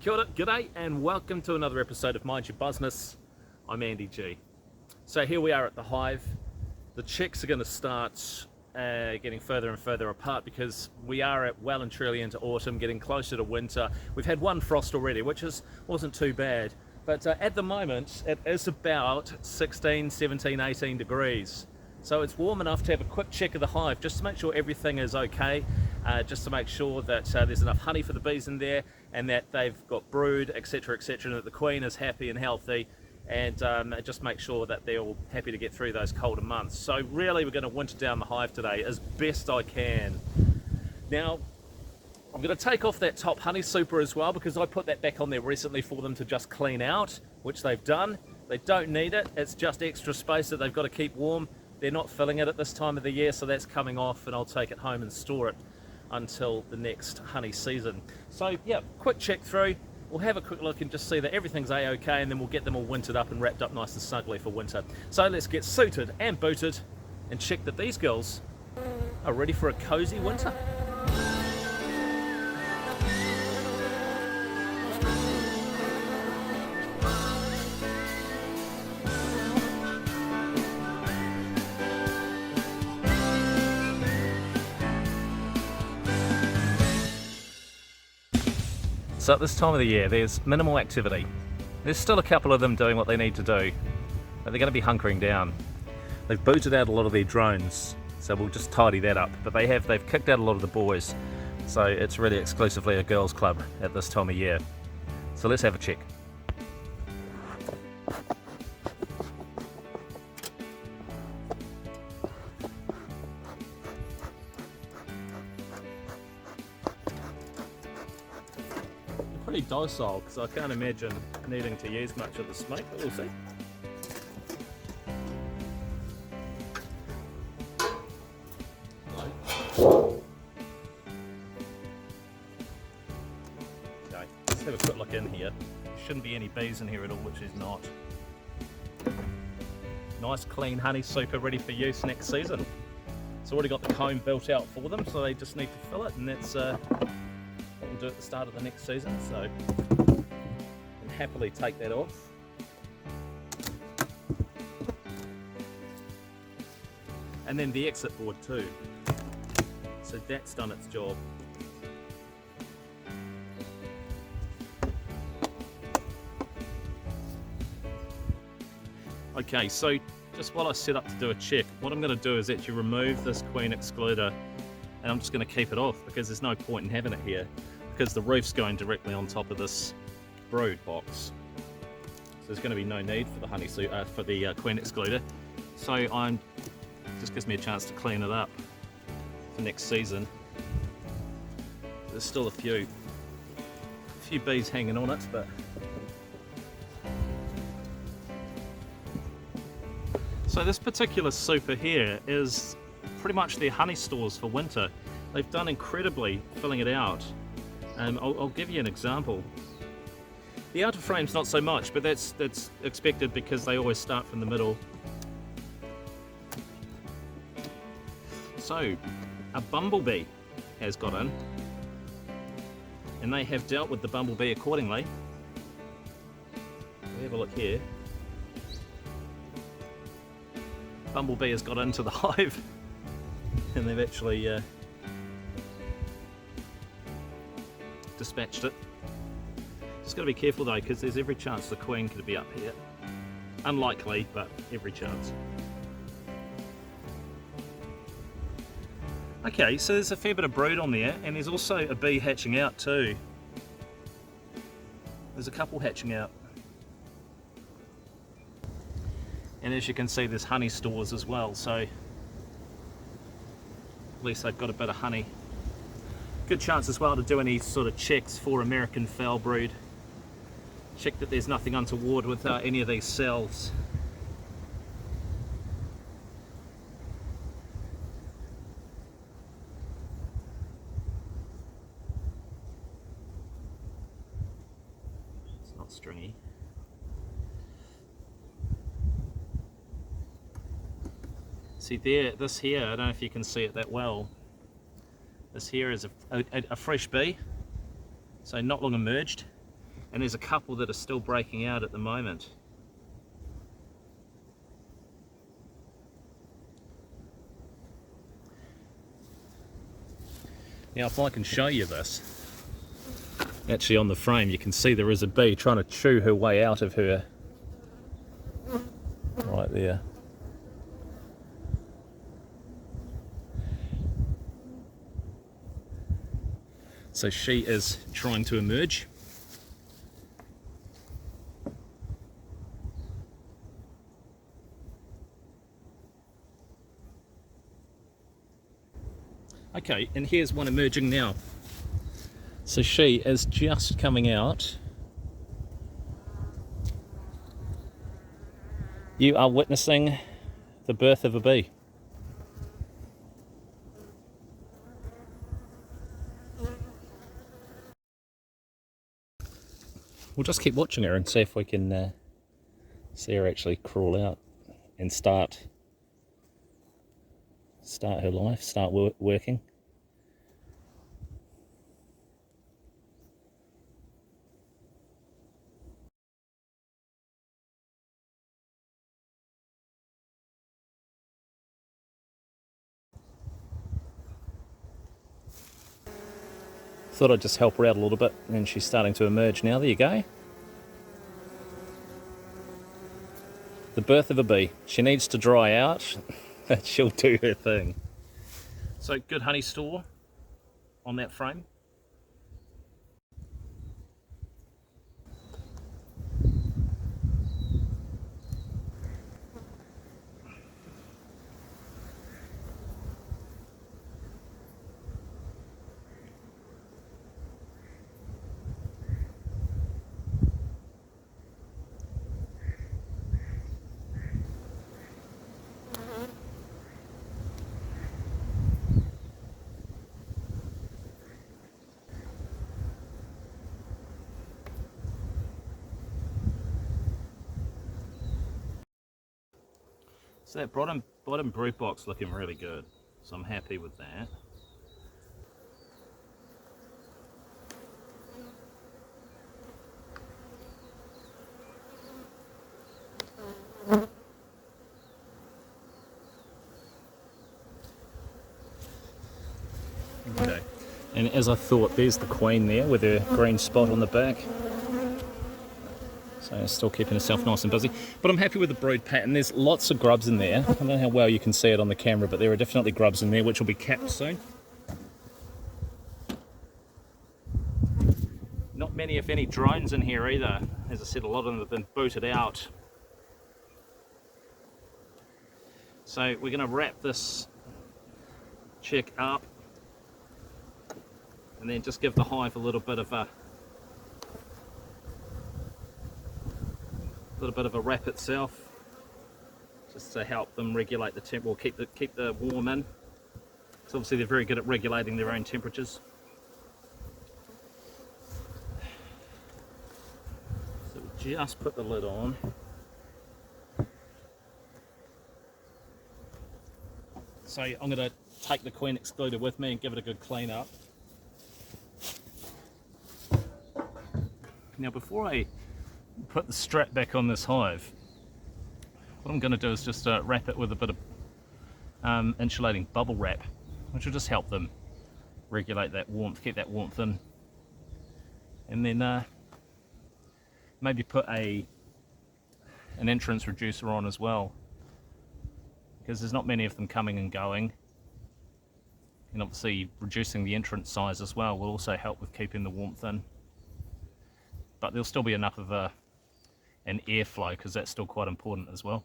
Kia ora, g'day, and welcome to another episode of Mind Your Buzzness. I'm Andy G. So here we are at the hive. The chicks are going to start getting further and further apart because we are well and truly into autumn, getting closer to winter. We've had one frost already, which wasn't too bad, but at the moment it is about 16, 17, 18 degrees. So it's warm enough to have a quick check of the hive just to make sure everything is okay, just to make sure that there's enough honey for the bees in there and that they've got brood, etc, etc, and that the queen is happy and healthy, and just make sure that they're all happy to get through those colder months. So really we're going to winter down the hive today as best I can. Now I'm going to take off that top honey super as well because I put that back on there recently for them to just clean out, which they've done. They don't need it, it's just extra space that they've got to keep warm. They're not filling it at this time of the year, so that's coming off and I'll take it home and store it until the next honey season. So yeah, quick check through. We'll have a quick look and just see that everything's a-okay, and then we'll get them all wintered up and wrapped up nice and snugly for winter. So let's get suited and booted and check that these girls are ready for a cozy winter. So at this time of the year, there's minimal activity. There's still a couple of them doing what they need to do, but they're going to be hunkering down. They've booted out a lot of their drones, so we'll just tidy that up. But they've kicked out a lot of the boys, so it's really exclusively a girls' club at this time of year. So let's have a check. Pretty docile, because I can't imagine needing to use much of the smoke, but we'll see. Okay, let's have a quick look in here. There shouldn't be any bees in here at all, which is not. Nice clean honey super ready for use next season. It's already got the comb built out for them, so they just need to fill it, and that's what we'll do at the start of the next season, so I can happily take that off. And then the exit board too, so that's done its job. Okay, so just while I set up to do a check, what I'm going to do is actually remove this queen excluder, and I'm just going to keep it off because there's no point in having it here because the roof's going directly on top of this brood box. So there's going to be no need for the queen excluder. So just gives me a chance to clean it up for next season. There's still a few bees hanging on it, but so this particular super here is pretty much their honey stores for winter. They've done incredibly filling it out. I'll give you an example. The outer frame's not so much, but that's expected because they always start from the middle. So a bumblebee has got in, and they have dealt with the bumblebee accordingly. We have a look here. Bumblebee has got into the hive, and they've actually dispatched it. Just got to be careful though, because there's every chance the queen could be up here. Unlikely, but every chance. Okay, so there's a fair bit of brood on there, and there's also a bee hatching out too. There's a couple hatching out. And as you can see, there's honey stores as well, so at least they've got a bit of honey. Good chance as well to do any sort of checks for American foul brood. Check that there's nothing untoward with any of these cells. It's not stringy. See there, this here, I don't know if you can see it that well. This here is a fresh bee, so not long emerged. And there's a couple that are still breaking out at the moment. Now if I can show you this, actually on the frame you can see there is a bee trying to chew her way out of her, right there. So she is trying to emerge. Okay, and here's one emerging now. So she is just coming out. You are witnessing the birth of a bee. We'll just keep watching her and see if we can see her actually crawl out and start her life, start working. Thought I'd just help her out a little bit, and she's starting to emerge now. There you go. The birth of a bee. She needs to dry out, but she'll do her thing. So good honey store on that frame. So that bottom brood box looking really good, so I'm happy with that. Okay, and as I thought, there's the queen there with her green spot on the back. So still keeping herself nice and busy. But I'm happy with the brood pattern. There's lots of grubs in there. I don't know how well you can see it on the camera, but there are definitely grubs in there which will be capped soon. Not many, if any, drones in here either. As I said, a lot of them have been booted out. So we're going to wrap this chick up and then just give the hive a little bit of a wrap itself, just to help them regulate the temp, or keep the warm in. So obviously they're very good at regulating their own temperatures. So we just put the lid on. So I'm going to take the queen excluder with me and give it a good clean up. Now before I put the strap back on this hive, what I'm going to do is just wrap it with a bit of insulating bubble wrap, which will just help them regulate that warmth, keep that warmth in, and then maybe put an entrance reducer on as well, because there's not many of them coming and going, and obviously reducing the entrance size as well will also help with keeping the warmth in. But there'll still be enough of an airflow, because that's still quite important as well.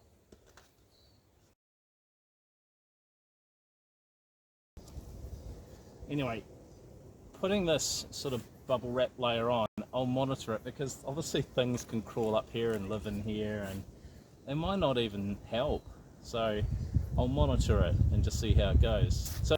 Anyway, putting this sort of bubble wrap layer on, I'll monitor it, because obviously things can crawl up here and live in here and they might not even help. So I'll monitor it and just see how it goes. So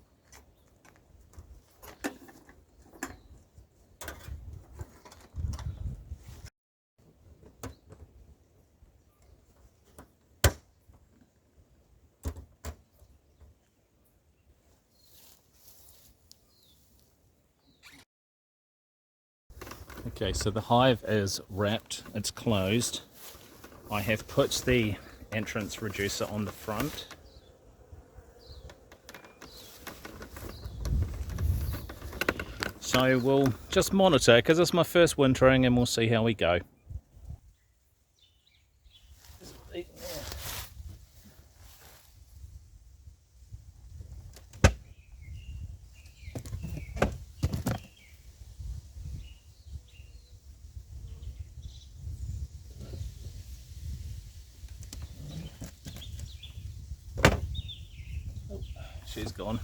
Okay, so the hive is wrapped, it's closed. I have put the entrance reducer on the front. So we'll just monitor, because it's my first wintering, and we'll see how we go. She's gone.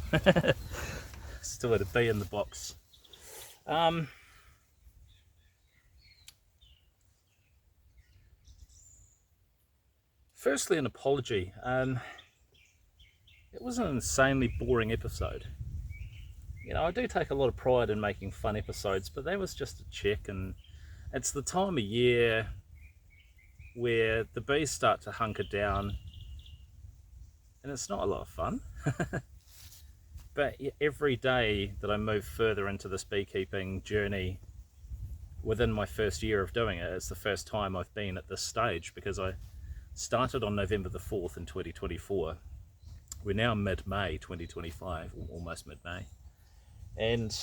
Still had a bee in the box. Firstly, an apology. It was an insanely boring episode. You know, I do take a lot of pride in making fun episodes, but that was just a check, and it's the time of year where the bees start to hunker down, and it's not a lot of fun. But every day that I move further into this beekeeping journey, within my first year of doing it, it's the first time I've been at this stage, because I started on November the 4th in 2024. We're now mid-May 2025, almost mid-May. And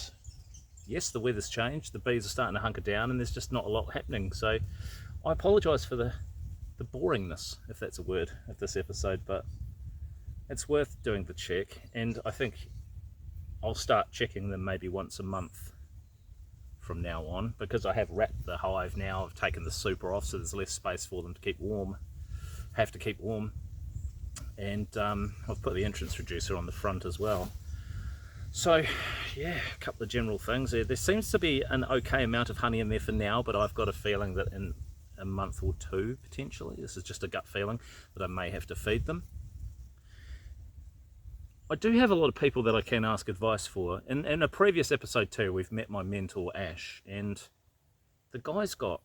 yes, the weather's changed, the bees are starting to hunker down, and there's just not a lot happening. So I apologise for the boringness, if that's a word, of this episode, but it's worth doing the check, and I think I'll start checking them maybe once a month from now on, because I have wrapped the hive now. I've taken the super off, so there's less space for them to keep warm, and I've put the entrance reducer on the front as well. So yeah, a couple of general things. There seems to be an okay amount of honey in there for now, but I've got a feeling that in a month or two, potentially, this is just a gut feeling, that I may have to feed them. I do have a lot of people that I can ask advice for. In a previous episode too, we've met my mentor Ash, and the guy's got,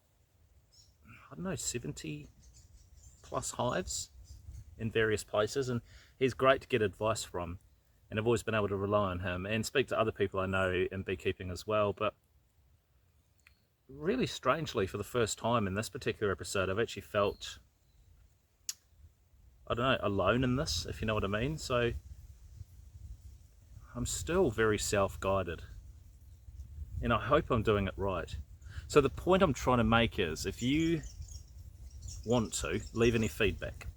I don't know, 70 plus hives in various places, and he's great to get advice from, and I've always been able to rely on him and speak to other people I know in beekeeping as well. But really strangely, for the first time in this particular episode, I've actually felt, I don't know, alone in this, if you know what I mean. So I'm still very self-guided, and I hope I'm doing it right. So the point I'm trying to make is, if you want to leave any feedback,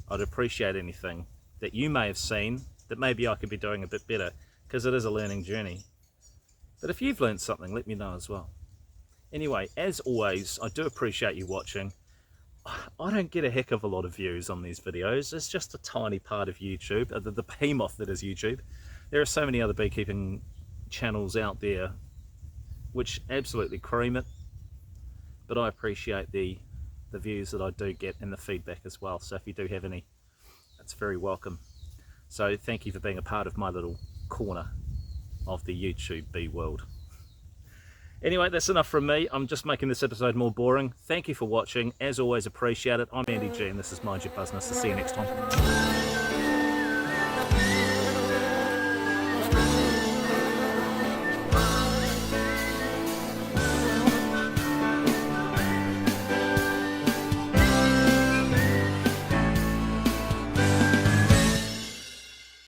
I'd appreciate anything that you may have seen that maybe I could be doing a bit better, because it is a learning journey. But if you've learned something, let me know as well. Anyway, as always, I do appreciate you watching. I don't get a heck of a lot of views on these videos. It's just a tiny part of YouTube, the behemoth that is YouTube. There are so many other beekeeping channels out there which absolutely cream it, but I appreciate the views that I do get and the feedback as well. So if you do have any, it's very welcome. So thank you for being a part of my little corner of the YouTube bee world. Anyway, that's enough from me. I'm just making this episode more boring. Thank you for watching. As always, appreciate it. I'm Andy G, and this is Mind Your Buzzness. I'll see you next time.